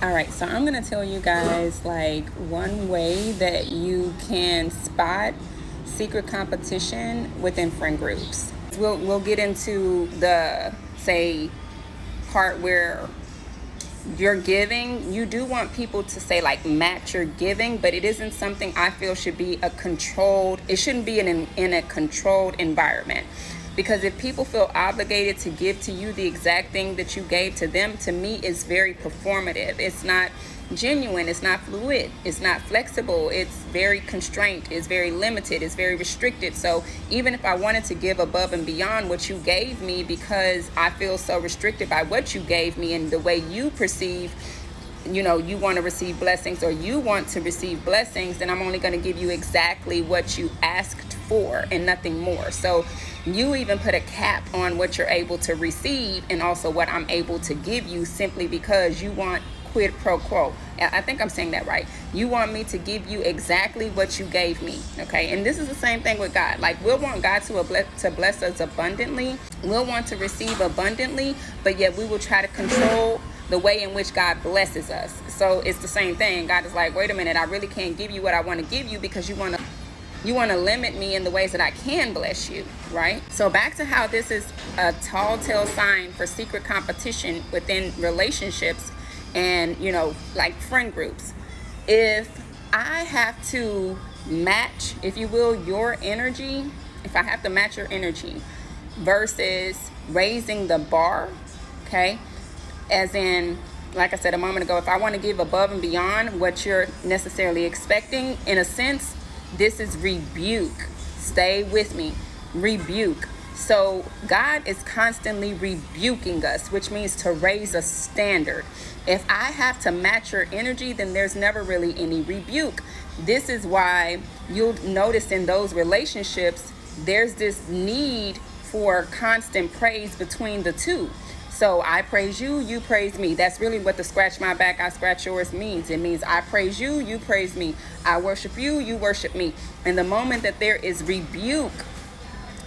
All right, so I'm going to tell you guys like one way that you can spot secret competition within friend groups. We'll get into the part where you're giving. You do want people to say like match your giving, but it isn't something I feel should be it shouldn't be in a controlled environment. Because if people feel obligated to give to you the exact thing that you gave to them, to me, it's very performative. It's not genuine. It's not fluid. It's not flexible. It's very constrained. It's very limited. It's very restricted. So even if I wanted to give above and beyond what you gave me because I feel so restricted by what you gave me and the way you perceive, you want to receive blessings or you want to receive blessings, then I'm only going to give you exactly what you asked for and nothing more. So you even put a cap on what you're able to receive and also what I'm able to give you, simply because you want quid pro quo. I think I'm saying that right. You want me to give you exactly what you gave me. Okay. And this is the same thing with God. Like, we'll want God to bless us abundantly. We'll want to receive abundantly, but yet we will try to control the way in which God blesses us. So it's the same thing. God is like, wait a minute, I really can't give you what I want to give you because you want to limit me in the ways that I can bless you, right? So back to how this is a tall tale sign for secret competition within relationships and, like friend groups. If I have to match, if you will, your energy, if I have to match your energy versus raising the bar, okay? As in, like I said a moment ago, if I want to give above and beyond what you're necessarily expecting, in a sense, this is rebuke. Stay with me. Rebuke. So God is constantly rebuking us, which means to raise a standard. If I have to match your energy, then there's never really any rebuke. This is why you'll notice in those relationships, there's this need for constant praise between the two. So I praise you, you praise me. That's really what the scratch my back, I scratch yours means. It means I praise you, you praise me. I worship you, you worship me. And the moment that there is rebuke,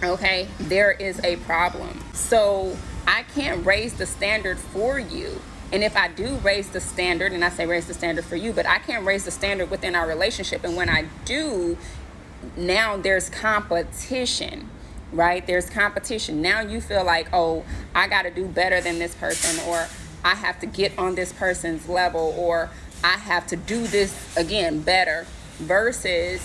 okay, there is a problem. So I can't raise the standard for you. And if I do raise the standard, and I say raise the standard for you, but I can't raise the standard within our relationship. And when I do, now there's competition. Right? There's competition. Now you feel like, oh, I got to do better than this person, or I have to get on this person's level, or I have to do this again better, versus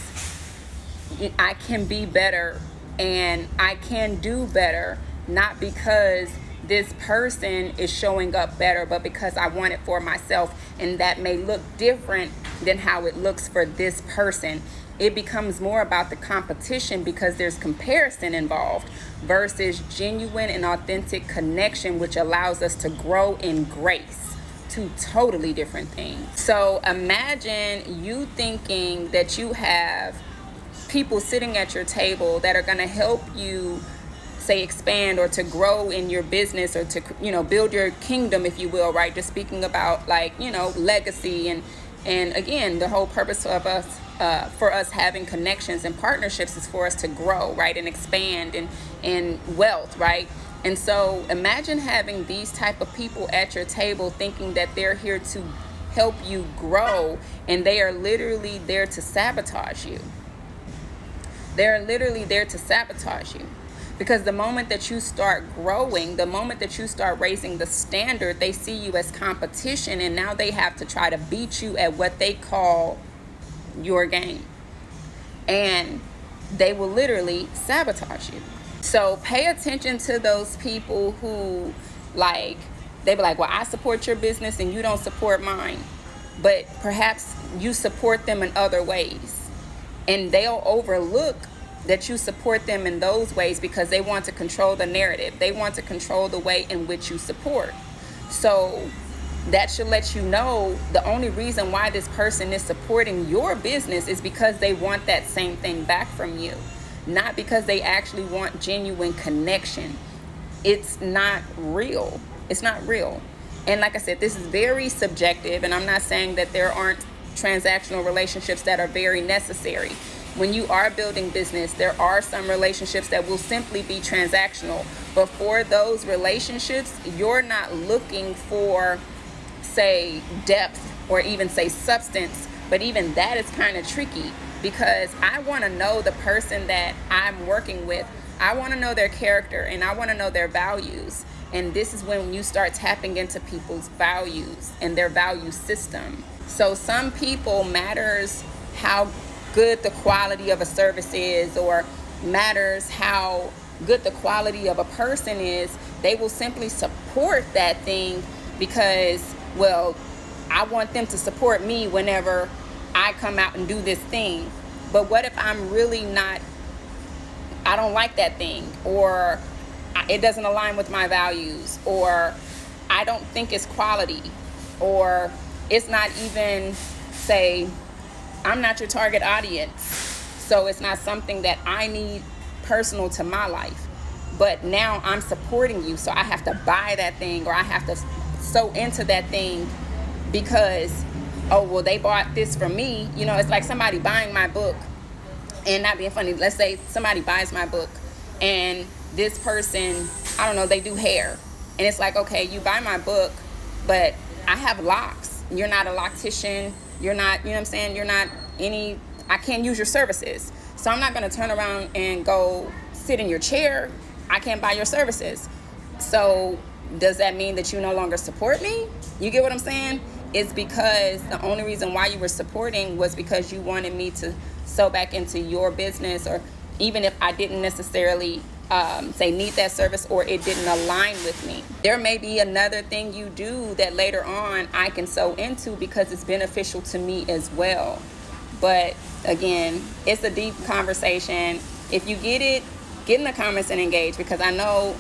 I can be better and I can do better, not because this person is showing up better, but because I want it for myself. And that may look different than how it looks for this person. It becomes more about the competition because there's comparison involved versus genuine and authentic connection, which allows us to grow in grace. Two totally different things. So imagine you thinking that you have people sitting at your table that are going to help you, say, expand or to grow in your business or to, build your kingdom, if you will, right? Just speaking about like, legacy and again, the whole purpose of us, for us having connections and partnerships is for us to grow, right? And expand in wealth, right? And so imagine having these type of people at your table thinking that they're here to help you grow, and they are literally there to sabotage you. They're literally there to sabotage you. Because the moment that you start growing, the moment that you start raising the standard, they see you as competition, and now they have to try to beat you at what they call your game. And they will literally sabotage you. So pay attention to those people who they be like, well, I support your business and you don't support mine. But perhaps you support them in other ways. And they'll overlook that you support them in those ways because they want to control the narrative. They want to control the way in which you support. So that should let you know the only reason why this person is supporting your business is because they want that same thing back from you, not because they actually want genuine connection. It's not real. It's not real. And like I said, this is very subjective, and I'm not saying that there aren't transactional relationships that are very necessary. When you are building business, there are some relationships that will simply be transactional. But for those relationships, you're not looking for say depth or even say substance, but even that is kind of tricky because I want to know the person that I'm working with. I want to know their character and I want to know their values. And this is when you start tapping into people's values and their value system. So some people matters how good the quality of a service is, or matters how good the quality of a person is. They will simply support that thing because, well, I want them to support me whenever I come out and do this thing. But what if I'm really not, I don't like that thing, or it doesn't align with my values, or I don't think it's quality, or it's not even, say, I'm not your target audience, so it's not something that I need personal to my life. But now I'm supporting you, so I have to buy that thing, or I have to sew into that thing because, oh, well, they bought this from me. You know, it's like somebody buying my book and not being funny. Let's say somebody buys my book and this person, I don't know, they do hair. And it's like, okay, you buy my book, but I have locks. You're not a loctician. You're not, you know what I'm saying? You're not I can't use your services. So I'm not going to turn around and go sit in your chair. I can't buy your services. So does that mean that you no longer support me? You get what I'm saying? It's because the only reason why you were supporting was because you wanted me to sew back into your business, or even if I didn't necessarily say need that service, or it didn't align with me. There may be another thing you do that later on I can sew into because it's beneficial to me as well. But again, it's a deep conversation. If you get it, get in the comments and engage, because I know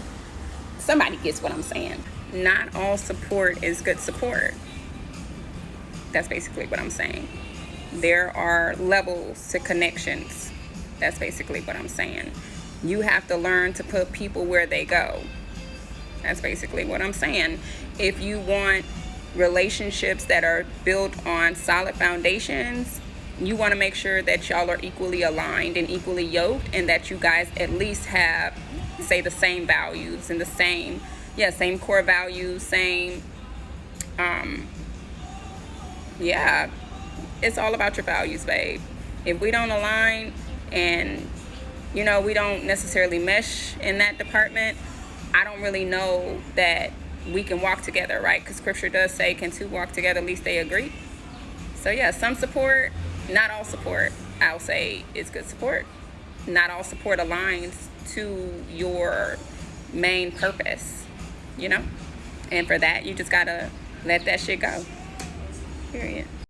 somebody gets what I'm saying. Not all support is good support. That's basically what I'm saying. There are levels to connections. That's basically what I'm saying. You have to learn to put people where they go. That's basically what I'm saying. If you want relationships that are built on solid foundations, you want to make sure that y'all are equally aligned and equally yoked, and that you guys at least have, say, the same values and the same core values, same, it's all about your values, babe. If we don't align and, you know, we don't necessarily mesh in that department, I don't really know that we can walk together, right? Because scripture does say, can two walk together, at least they agree. So yeah, some support, not all support, I'll say is good support. Not all support aligns to your main purpose, you know? And for that, you just gotta let that shit go. Period.